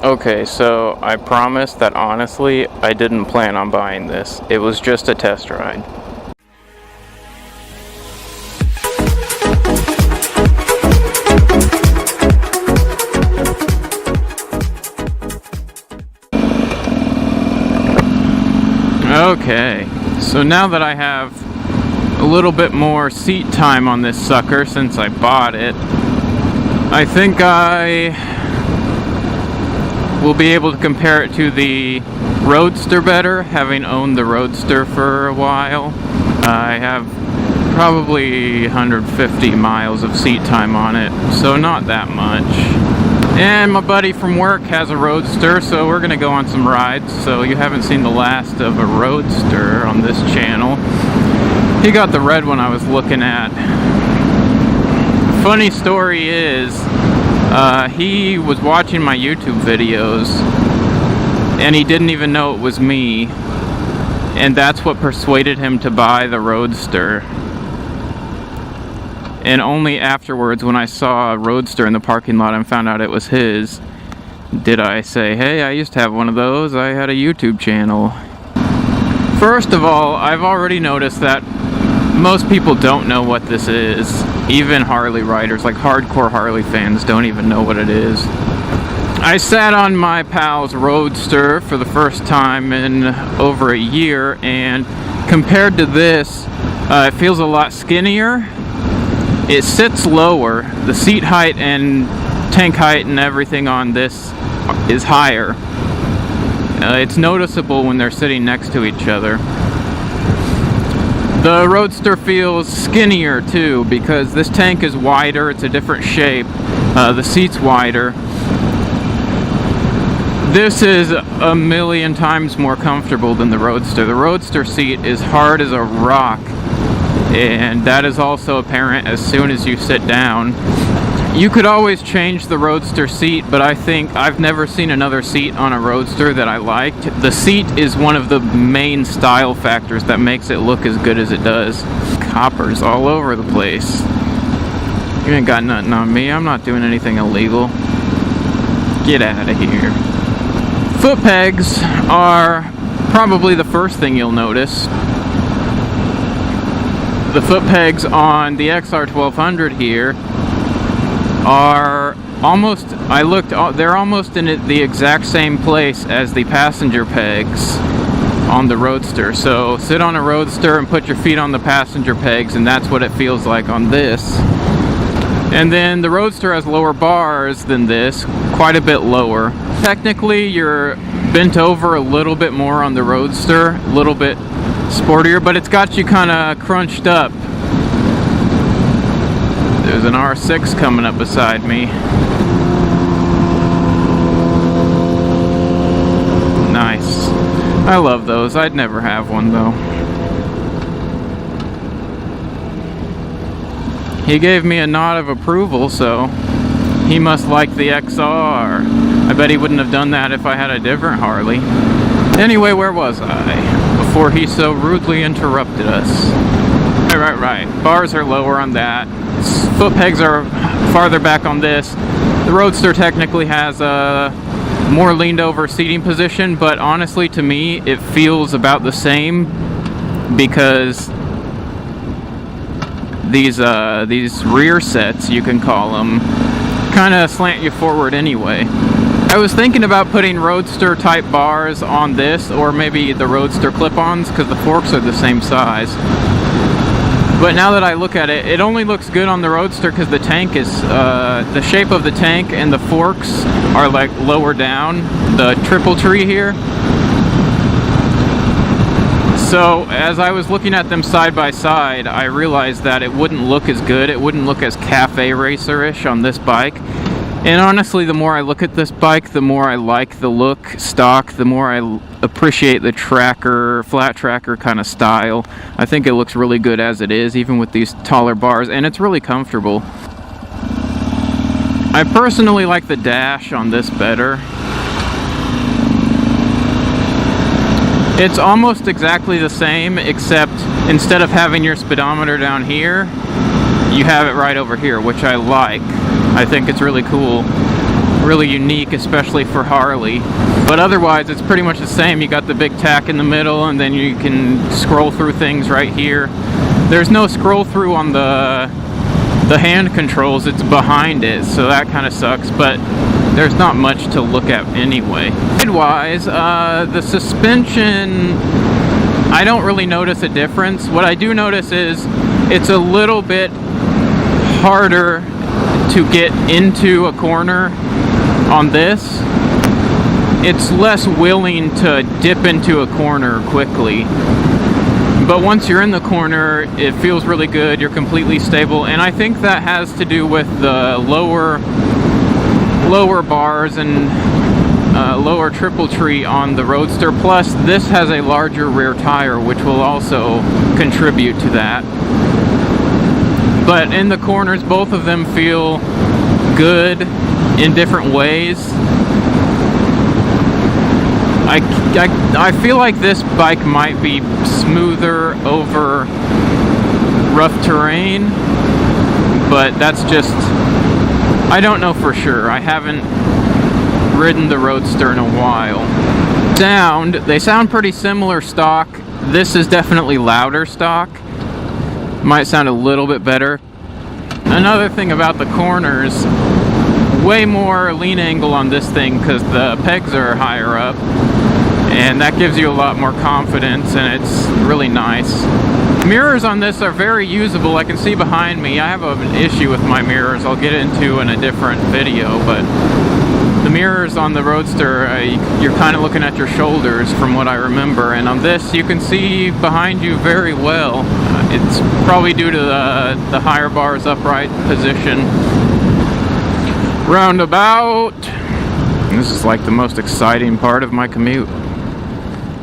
Okay, so I promise that honestly, I didn't plan on buying this. It was just a test ride. Okay, so now that I have a little bit more seat time on this sucker since I bought it, I think I will be able to compare it to the Roadster better, having owned the Roadster for a while. I have probably 150 miles of seat time on it, so not that much. And my buddy from work has a Roadster, so we're gonna go on some rides. So you haven't seen the last of a Roadster on this channel. He got the red one I was looking at. Funny story is, he was watching my YouTube videos and he didn't even know it was me, and that's what persuaded him to buy the Roadster. And only afterwards, when I saw a Roadster in the parking lot and found out it was his, did I say, hey, I used to have one of those, I had a YouTube channel. First of all, I've already noticed that most people don't know what this is. Even Harley riders, like hardcore Harley fans, don't even know what it is. I sat on my pal's Roadster for the first time in over a year, and compared to this, it feels a lot skinnier. It sits lower. The seat height and tank height and everything on this is higher. It's noticeable when they're sitting next to each other. The Roadster feels skinnier too, because this tank is wider, it's a different shape, the seat's wider. This is a million times more comfortable than the Roadster. The Roadster seat is hard as a rock, and that is also apparent as soon as you sit down. You could always change the Roadster seat, but I think I've never seen another seat on a Roadster that I liked. The seat is one of the main style factors that makes it look as good as it does. Coppers all over the place. You ain't got nothing on me. I'm not doing anything illegal. Get out of here. Foot pegs are probably the first thing you'll notice. The foot pegs on the XR1200 here are almost, they're almost in the exact same place as the passenger pegs on the Roadster. So sit on a Roadster and put your feet on the passenger pegs, and that's what it feels like on this. And then the Roadster has lower bars than this, quite a bit lower. Technically you're bent over a little bit more on the Roadster, a little bit sportier, but it's got you kind of crunched up. There's an R6 coming up beside me. Nice. I love those. I'd never have one though. He gave me a nod of approval, so he must like the XR. I bet he wouldn't have done that if I had a different Harley. Anyway, where was I before he so rudely interrupted us? Right. Bars are lower on that. Foot pegs are farther back on this. The Roadster technically has a more leaned over seating position, but honestly to me it feels about the same, because these rear sets, you can call them, kind of slant you forward anyway. I was thinking about putting Roadster type bars on this, or maybe the Roadster clip-ons, because the forks are the same size. But now that I look at it, it only looks good on the Roadster because the tank is, the shape of the tank and the forks are like lower down, the triple tree here. So as I was looking at them side by side, I realized that it wouldn't look as good, it wouldn't look as cafe racer-ish on this bike. And honestly, the more I look at this bike, the more I like the look stock, the more I appreciate the tracker, flat tracker kind of style. I think it looks really good as it is, even with these taller bars, and it's really comfortable. I personally like the dash on this better. It's almost exactly the same, except instead of having your speedometer down here, you have it right over here, which I like. I think it's really cool. really unique, especially for Harley. But otherwise, it's pretty much the same. You got the big tack in the middle, and then you can scroll through things right here. There's no scroll through on the hand controls, it's behind it, so that kind of sucks, but there's not much to look at anyway. Wise, the suspension, I don't really notice a difference. What I do notice is it's a little bit harder to get into a corner on this. It's less willing to dip into a corner quickly. But once you're in the corner, it feels really good. You're completely stable, and I think that has to do with the lower bars and lower triple tree on the Roadster. Plus, this has a larger rear tire, which will also contribute to that. But in the corners, both of them feel good in different ways. I feel like this bike might be smoother over rough terrain, but that's just, I don't know for sure. I haven't ridden the Roadster in a while. They sound pretty similar stock. This is definitely louder stock. Might sound a little bit better. Another thing about the corners, way more lean angle on this thing because the pegs are higher up, and that gives you a lot more confidence, and it's really nice. Mirrors on this are very usable. I can see behind me. I have an issue with my mirrors I'll get into in a different video, but the mirrors on the Roadster, you're kind of looking at your shoulders from what I remember, and on this you can see behind you very well. It's probably due to the higher bars upright position. Roundabout. This is like the most exciting part of my commute.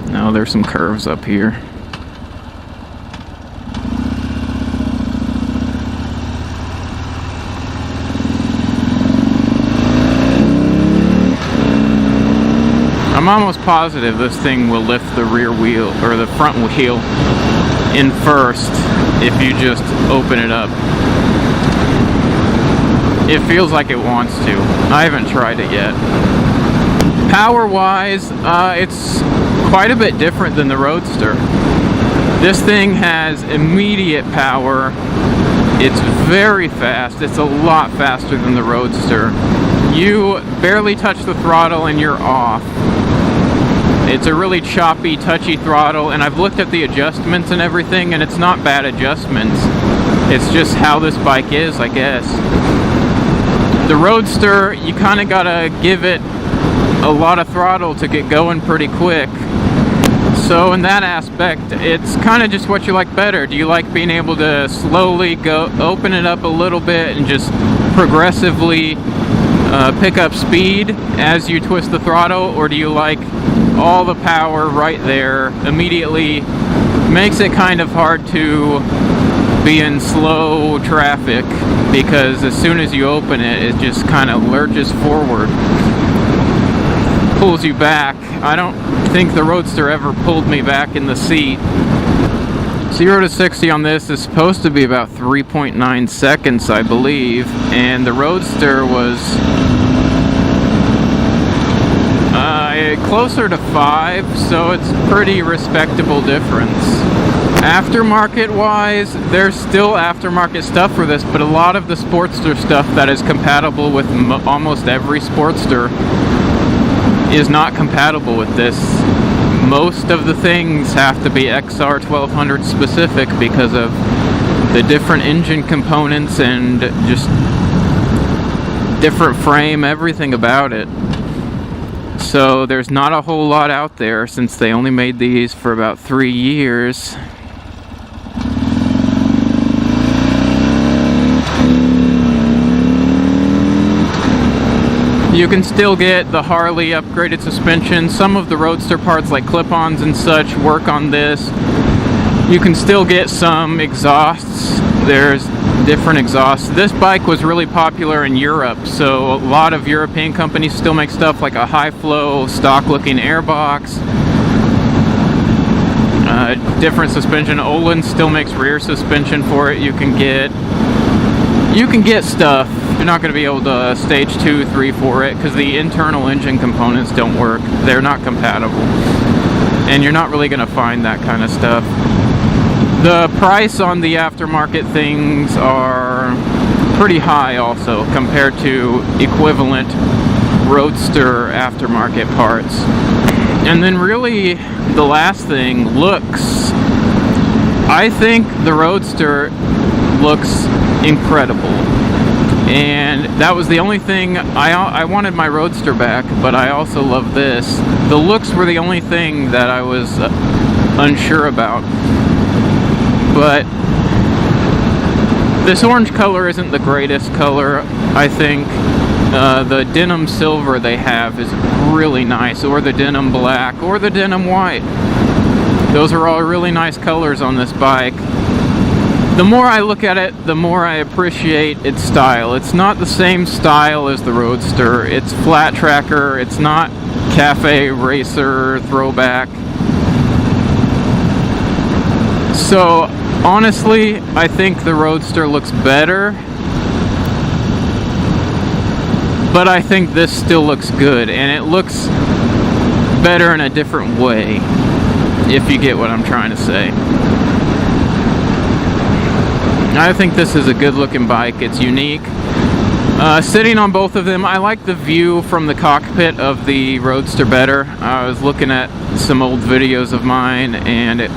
Now there's some curves up here. I'm almost positive this thing will lift the rear wheel, or the front wheel, in first if you just open it up. It feels like it wants to. I haven't tried it yet. Power-wise, it's quite a bit different than the Roadster. This thing has immediate power. It's very fast. It's a lot faster than the Roadster. You barely touch the throttle and you're off. It's a really choppy, touchy throttle, and I've looked at the adjustments and everything, and it's not bad adjustments. It's just how this bike is, I guess. The Roadster, you kind of gotta give it a lot of throttle to get going pretty quick. So in that aspect, it's kind of just what you like better. Do you like being able to slowly open it up a little bit and just progressively pick up speed as you twist the throttle, or do you like all the power right there immediately? Makes it kind of hard to be in slow traffic, because as soon as you open it, it just kind of lurches forward, pulls you back. I don't think the Roadster ever pulled me back in the seat. 0 to 60 on this is supposed to be about 3.9 seconds, I believe, and the Roadster was closer to 5, so it's pretty respectable difference. Aftermarket wise, there's still aftermarket stuff for this, but a lot of the Sportster stuff that is compatible with almost every Sportster is not compatible with this. Most of the things have to be XR1200 specific because of the different engine components and just different frame, everything about it. So there's not a whole lot out there since they only made these for about 3 years. You can still get the Harley upgraded suspension. Some of the Roadster parts like clip-ons and such work on this. You can still get some exhausts. There's different exhausts. This bike was really popular in Europe, so a lot of European companies still make stuff like a high-flow, stock-looking airbox. Different suspension. Olin still makes rear suspension for it. You can get stuff You're not going to be able to stage 2, 3, 4 it, because the internal engine components don't work. They're not compatible. And you're not really going to find that kind of stuff. The price on the aftermarket things are pretty high also, compared to equivalent Roadster aftermarket parts. And then really, the last thing, looks. I think the Roadster looks incredible. And that was the only thing. I wanted my Roadster back, but I also love this. The looks were the only thing that I was unsure about. But this orange color isn't the greatest color, I think. The denim silver they have is really nice, or the denim black, or the denim white. Those are all really nice colors on this bike. The more I look at it, the more I appreciate its style. It's not the same style as the Roadster. It's flat tracker, it's not cafe racer throwback. So honestly, I think the Roadster looks better, but I think this still looks good, and it looks better in a different way, if you get what I'm trying to say. I think this is a good looking bike. It's unique. Sitting on both of them, I like the view from the cockpit of the Roadster better. I was looking at some old videos of mine, and it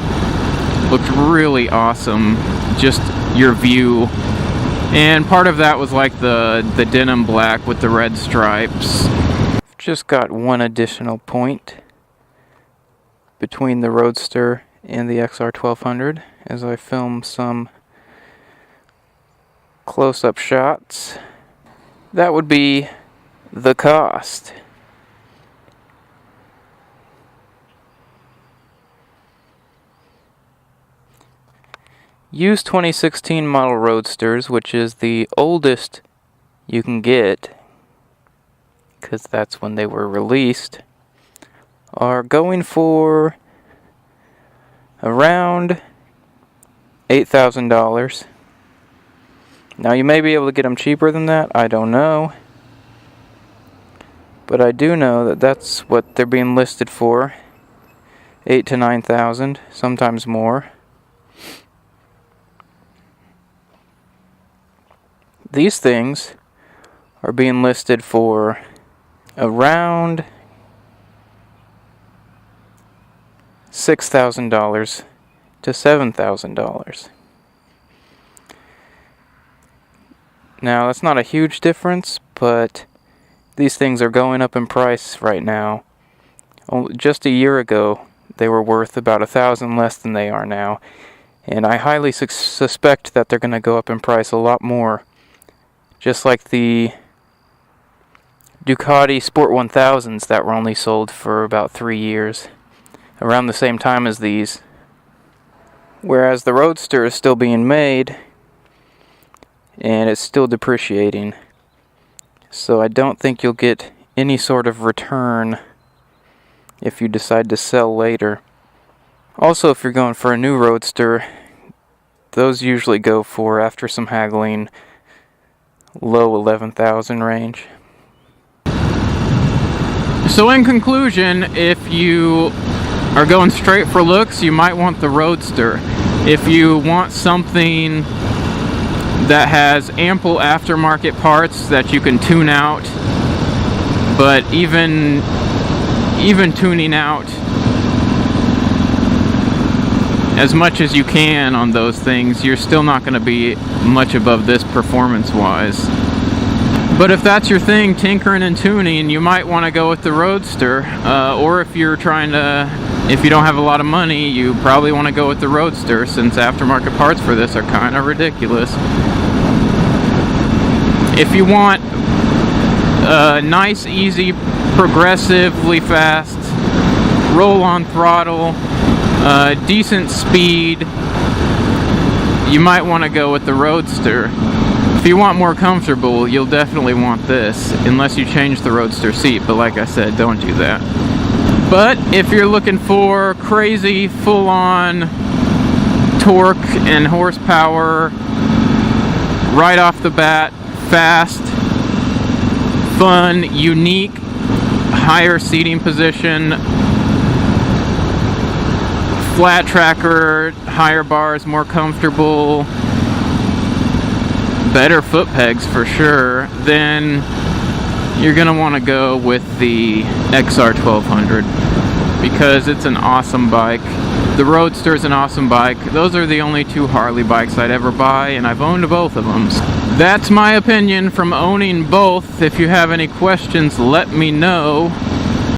looked really awesome, just your view. And part of that was like the denim black with the red stripes. Just got one additional point between the Roadster and the XR1200 as I film some close-up shots. That would be the cost. Used 2016 model Roadsters, which is the oldest you can get, because that's when they were released, are going for around $8,000. Now you may be able to get them cheaper than that, I don't know. But I do know that that's what they're being listed for. $8,000 to $9,000, sometimes more. These things are being listed for around $6,000 to $7,000. Now, that's not a huge difference, but these things are going up in price right now. Just a year ago, they were worth about $1,000 less than they are now. And I highly suspect that they're going to go up in price a lot more. Just like the Ducati Sport 1000s that were only sold for about 3 years, around the same time as these. Whereas the Roadster is still being made, and it's still depreciating. So I don't think you'll get any sort of return if you decide to sell later. Also, if you're going for a new Roadster, those usually go for, after some haggling, low 11,000 range. So in conclusion, if you are going straight for looks, you might want the Roadster. If you want something that has ample aftermarket parts that you can tune out, but even tuning out as much as you can on those things, you're still not going to be much above this performance-wise. But if that's your thing, tinkering and tuning, you might want to go with the Roadster. Or if you don't have a lot of money, you probably want to go with the Roadster, since aftermarket parts for this are kind of ridiculous. If you want nice, easy, progressively fast, roll-on throttle, decent speed, you might want to go with the Roadster. If you want more comfortable, you'll definitely want this, unless you change the Roadster seat, but like I said, don't do that. But if you're looking for crazy, full-on torque and horsepower right off the bat, fast, fun, unique, higher seating position, flat tracker, higher bars, more comfortable, better foot pegs for sure, then you're gonna want to go with the XR1200 because it's an awesome bike. The Roadster is an awesome bike. Those are the only two Harley bikes I'd ever buy, and I've owned both of them. That's my opinion from owning both. If you have any questions, let me know.